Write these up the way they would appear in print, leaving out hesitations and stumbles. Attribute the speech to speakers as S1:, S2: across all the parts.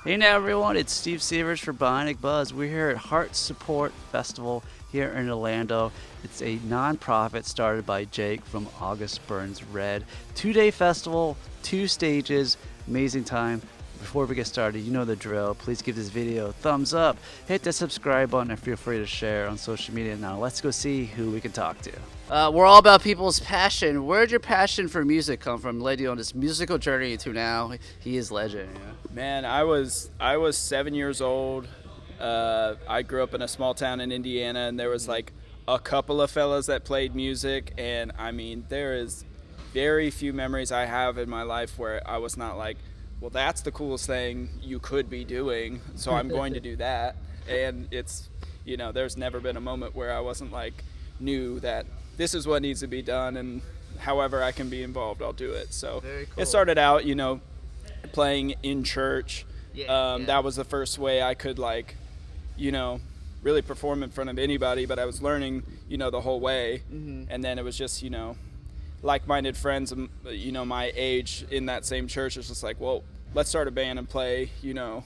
S1: Hey now everyone, it's Steve Severs for Bionic Buzz. We're here at HeartSupport Festival here in Orlando. It's a non-profit started by Jake from August Burns Red. 2-day festival, 2 stages, amazing time. Before we get started, you know the drill. Please give this video a thumbs up, hit the subscribe button, and feel free to share on social media. Now let's go see who we can talk to. We're all about people's passion. Where'd your passion for music come from? Led you on this musical journey to now. He is legend. You know?
S2: Man, I was 7 years old. I grew up in a small town in Indiana, and there was like a couple of fellas that played music, and I mean, there is very few memories I have in my life where I was not like, well, that's the coolest thing you could be doing, so I'm going to do that. And it's, you know, there's never been a moment where I wasn't like, knew that this is what needs to be done, and however I can be involved, I'll do it. So It started out, you know, playing in church. That was the first way I could, like, you know, really perform in front of anybody, but I was learning, you know, the whole way. And then it was just, you know, like-minded friends, you know, my age in that same church. It's just like, well, let's start a band and play, you know,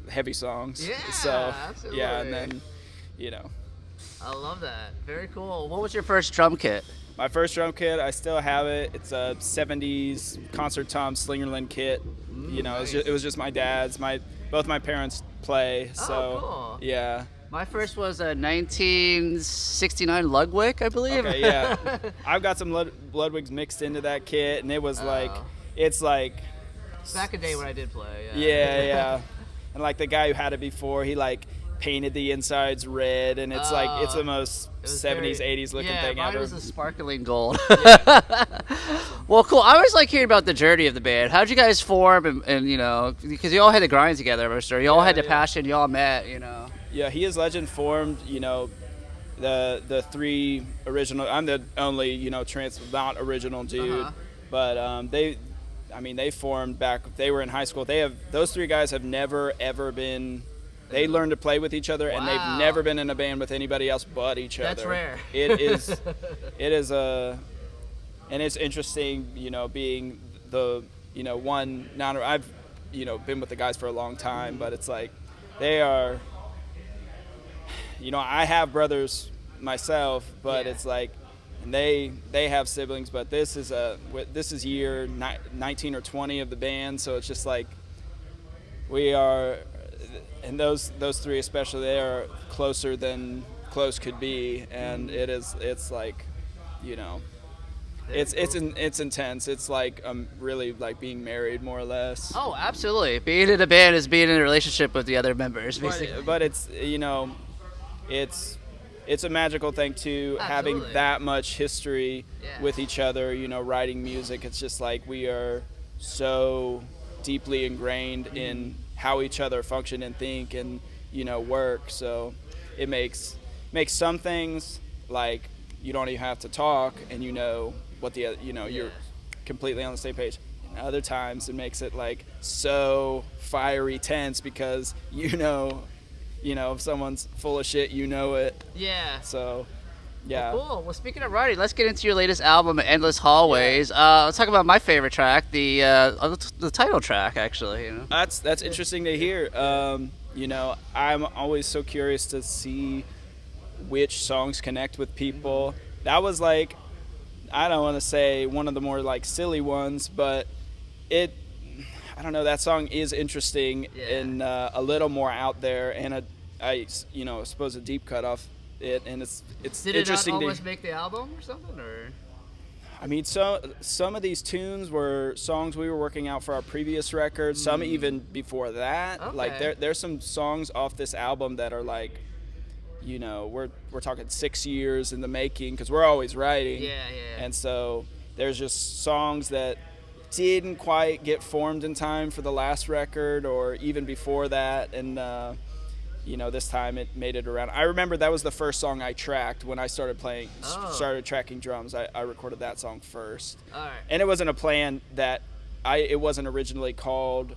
S2: heavy songs.
S1: Yeah,
S2: so
S1: absolutely.
S2: Yeah, and then, you know,
S1: I love that. Very cool. What was your first drum kit?
S2: my first drum kit, I still have it. It's a 70s Concert Tom Slingerland kit. You know,
S1: nice.
S2: it was just my dad's. Both my parents play, so
S1: cool.
S2: Yeah.
S1: My first was a 1969 Ludwig, I believe.
S2: Okay, yeah. I've got some Ludwigs mixed into that kit, and it was like, it's like,
S1: Back in the day when I did play.
S2: yeah. And like the guy who had it before, he like painted the insides red, and it's like, it's the most 70s, 80s looking thing
S1: mine
S2: ever.
S1: was a sparkling gold. Well, cool. I always like hearing about the journey of the band. How'd you guys form, and you know, because you all had to grind together, I'm sure. You all had the passion, you all met, you know.
S2: Yeah, He Is Legend formed, you know, the 3 original. I'm the only, you know, not original dude, but they formed back. They were in high school. Those 3 guys have never ever been. They learned to play with each other, and they've never been in a band with anybody else but each other.
S1: That's rare.
S2: It is and it's interesting, you know, being the, you know, one. I've, you know, been with the guys for a long time, but it's like they are. You know, I have brothers myself, but it's like, and they have siblings, but this is year 19 or 20 of the band, so it's just like we are, and those 3 especially, they are closer than close could be, and it's like, you know, it's intense. It's like really like being married, more or less.
S1: Oh, absolutely. Being in a band is being in a relationship with the other members, basically.
S2: But it's, you know, it's a magical thing too, having that much history with each other, you know, writing music. It's just like we are so deeply ingrained in how each other function and think and, you know, work. So it makes some things like you don't even have to talk, and you know what you're completely on the same page. And other times it makes it like so fiery tense because you know, if someone's full of shit, you know it.
S1: Yeah.
S2: So, yeah.
S1: Well, cool. Well, speaking of writing, let's get into your latest album, Endless Hallways. Let's talk about my favorite track, the title track, actually. You know.
S2: That's interesting to hear. You know, I'm always so curious to see which songs connect with people. That was like, I don't want to say one of the more like silly ones, but I don't know, that song is interesting and a little more out there, and I suppose a deep cut off it, and it's
S1: Did
S2: interesting.
S1: Did it not almost make the album or something, or?
S2: I mean, so some of these tunes were songs we were working out for our previous record. Some even before that.
S1: Okay.
S2: Like there's some songs off this album that are like, you know, we're talking 6 years in the making, because we're always writing.
S1: Yeah.
S2: And so there's just songs that didn't quite get formed in time for the last record or even before that, and you know, this time it made it around. I remember that was the first song I tracked when I started tracking drums. I recorded that song first.
S1: All right.
S2: And it wasn't a plan that it wasn't originally called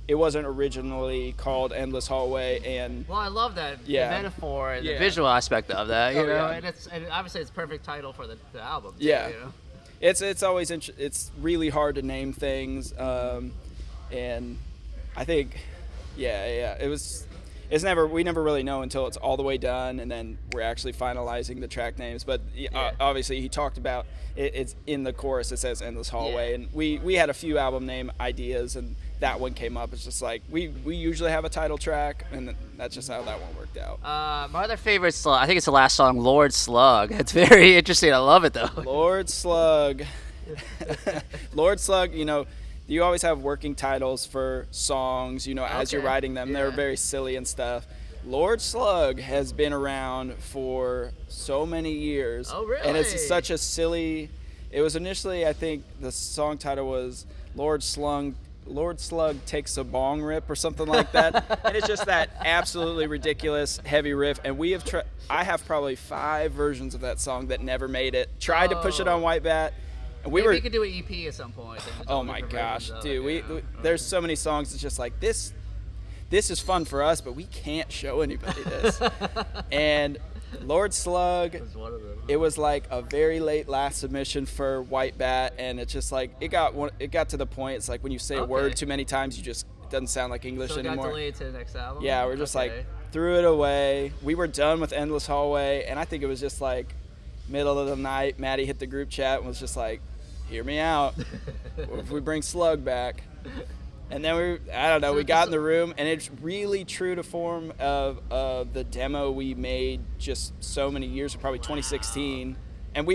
S2: Endless Hallway. And
S1: well, I love that the metaphor and the
S2: Yeah.
S1: visual aspect of that, you know,
S2: yeah.
S1: and obviously it's a perfect title for the album. Too,
S2: Yeah.
S1: You know?
S2: It's always it's really hard to name things, and I think, yeah. We never really know until it's all the way done, and then we're actually finalizing the track names. But obviously, he talked about it's in the chorus. It says "Endless Hallway," and we had a few album name ideas, and that one came up. It's just like we usually have a title track, and that's just how that one worked out.
S1: My other favorite song, I think it's the last song, Lord Slug. It's very interesting. I love it though.
S2: Lord Slug. Lord Slug, you always have working titles for songs, as you're writing them. They're very silly and stuff. Lord Slug has been around for so many years.
S1: Oh, really?
S2: And it's such a silly... It was initially, I think, the song title was Lord Slug Takes a Bong Rip or something like that. And it's just that absolutely ridiculous heavy riff. And I have probably 5 versions of that song that never made it. Tried to push it on White Bat.
S1: We could do an EP at some point.
S2: Oh my gosh, dude! There's so many songs. It's just like this is fun for us, but we can't show anybody this. And Lord Slug, it was like a very late last submission for White Bat, and it's just like it got to the point. It's like when you say a word too many times, it doesn't sound like English anymore. So it got
S1: delayed to the next album.
S2: Yeah, we're just like threw it away. We were done with Endless Hallway, and I think it was just like middle of the night. Maddie hit the group chat and was just like, hear me out. If we bring Slug back. And then we got in the room, and it's really true to form of the demo we made just so many years, probably 2016. And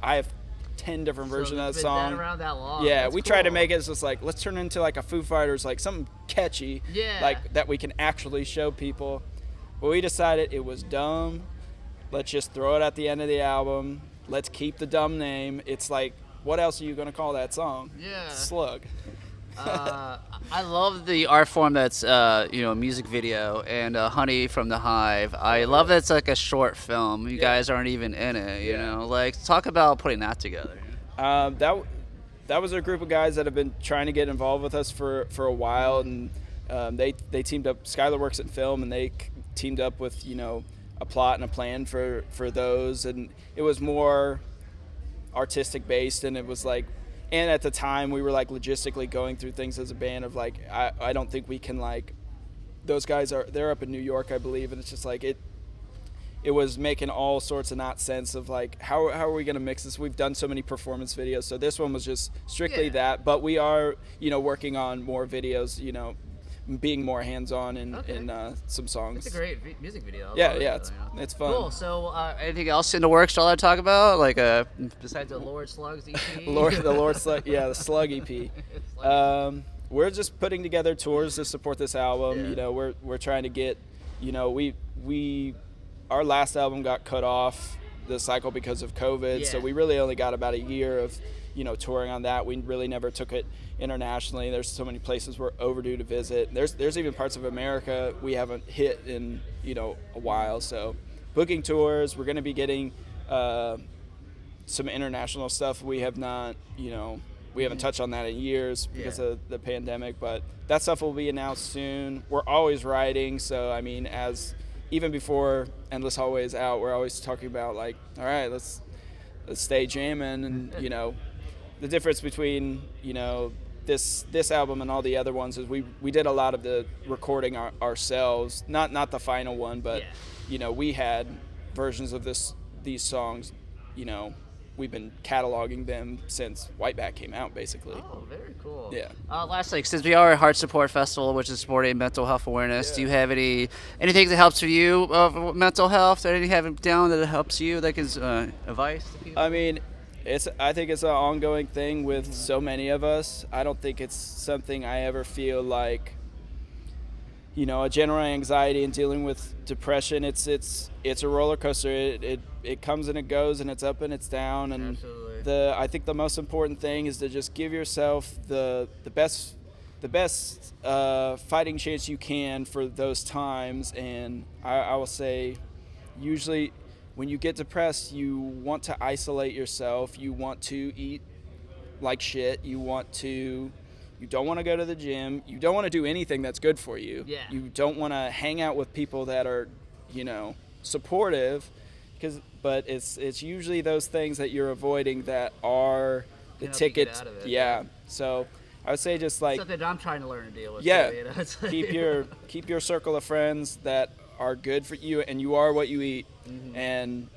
S2: I have 10 different versions of that song.
S1: Been around that long.
S2: Yeah,
S1: That's
S2: we
S1: cool.
S2: tried to make it just like, let's turn it into like a Foo Fighters, like something catchy, like that we can actually show people. But we decided it was dumb. Let's just throw it at the end of the album. Let's keep the dumb name. It's like, what else are you going to call that song?
S1: Yeah.
S2: Slug.
S1: I love the art form that's, music video and Honey from the Hive. I love that it's like a short film. You guys aren't even in it, you know? Like, talk about putting that together.
S2: That was a group of guys that have been trying to get involved with us for a while, and they teamed up. Skylar works in film, and they teamed up with, a plot and a plan for those, and it was more artistic based, and it was like, and at the time we were like logistically going through things as a band of like, I don't think we can, like, those guys they're up in New York, I believe, and it's just like it was making all sorts of not sense of like, how are we going to mix this? We've done so many performance videos, so this one was just strictly that, but we are working on more videos, being more hands-on in some songs.
S1: It's a great music video.
S2: It's fun.
S1: Cool. So anything else in the works y'all to talk about, like besides the Lord Slugs EP?
S2: the Lord Slug, the Slug EP. We're just putting together tours to support this album. We're trying to get, our last album got cut off the cycle because of COVID, so we really only got about a year of touring on that. We really never took it internationally. There's so many places we're overdue to visit. There's even parts of America we haven't hit in a while. So booking tours, we're going to be getting some international stuff. We have not we haven't touched on that in years because of the pandemic, but that stuff will be announced soon. We're always writing, so I mean, even before Endless Hallway is out, we're always talking about like, all right, let's stay jamming, and the difference between this album and all the other ones is we did a lot of the recording ourselves, not the final one, but we had versions of these songs, we've been cataloging them since White Bat came out, basically.
S1: Oh, very cool.
S2: Yeah.
S1: Lastly, since we are a HeartSupport Festival, which is supporting mental health awareness, do you have anything that helps for you of mental health? Or anything you have down that helps you, that is advice to people?
S2: I mean, I think it's an ongoing thing with so many of us. I don't think it's something I ever feel like, a general anxiety and dealing with depression. It's a roller coaster. It comes and it goes, and it's up and it's down. And I think the most important thing is to just give yourself the best fighting chance you can for those times. And I will say, usually when you get depressed, you want to isolate yourself. You want to eat like shit. You don't want to go to the gym. You don't want to do anything that's good for you.
S1: Yeah.
S2: You don't want to hang out with people that are, supportive, but it's usually those things that you're avoiding that are the ticket.
S1: Out of it,
S2: yeah. So I would say just like
S1: something I'm trying to learn to deal with.
S2: Yeah,
S1: too, you know? It's like,
S2: keep your circle of friends that are good for you, and you are what you eat, and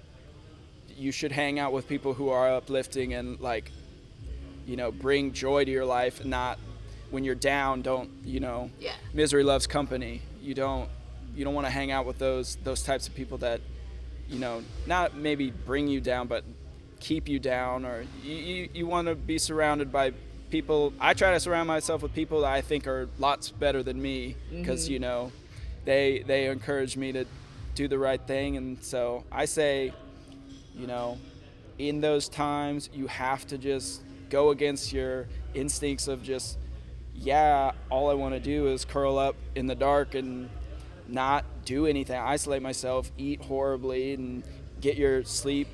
S2: you should hang out with people who are uplifting and like, you know, bring joy to your life. Not when you're down, don't, you know, misery loves company. You don't want to hang out with those types of people that, you know, not maybe bring you down, but keep you down. Or you want to be surrounded by people. I try to surround myself with people that I think are lots better than me, because you know, they encourage me to do the right thing. And so I say, you know, in those times you have to just go against your instincts of just, all I want to do is curl up in the dark and not do anything, isolate myself, eat horribly, and get your sleep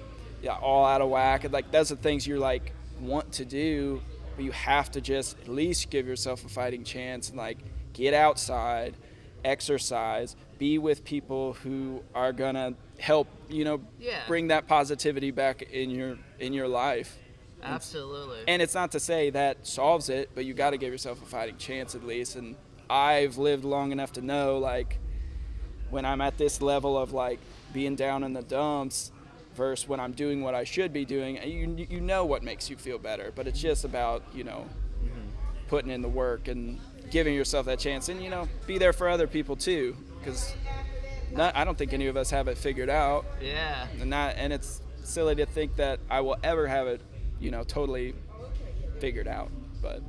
S2: all out of whack. And like, those are things you're like want to do, but you have to just at least give yourself a fighting chance and like get outside, exercise, be with people who are gonna help, you know, bring that positivity back in your life.
S1: Absolutely.
S2: And it's not to say that solves it, but you got to give yourself a fighting chance at least. And I've lived long enough to know, like, when I'm at this level of like being down in the dumps versus when I'm doing what I should be doing, you know what makes you feel better. But it's just about, you know, putting in the work and giving yourself that chance, and, you know, be there for other people too, because I don't think any of us have it figured out.
S1: Yeah.
S2: And it's silly to think that I will ever have it, you know, totally figured out, but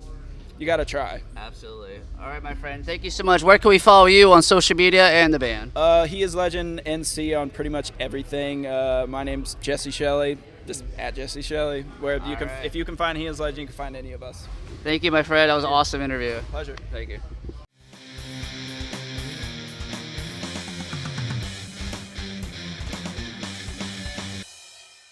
S2: you got to try.
S1: Absolutely. All right, my friend. Thank you so much. Where can we follow you on social media and the band?
S2: He is Legend NC on pretty much everything. My name's Jesse Shelley, just at Jesse Shelley. If you can find He is Legend, you can find any of us.
S1: Thank you, my friend. That was an awesome interview.
S2: Pleasure.
S1: Thank you.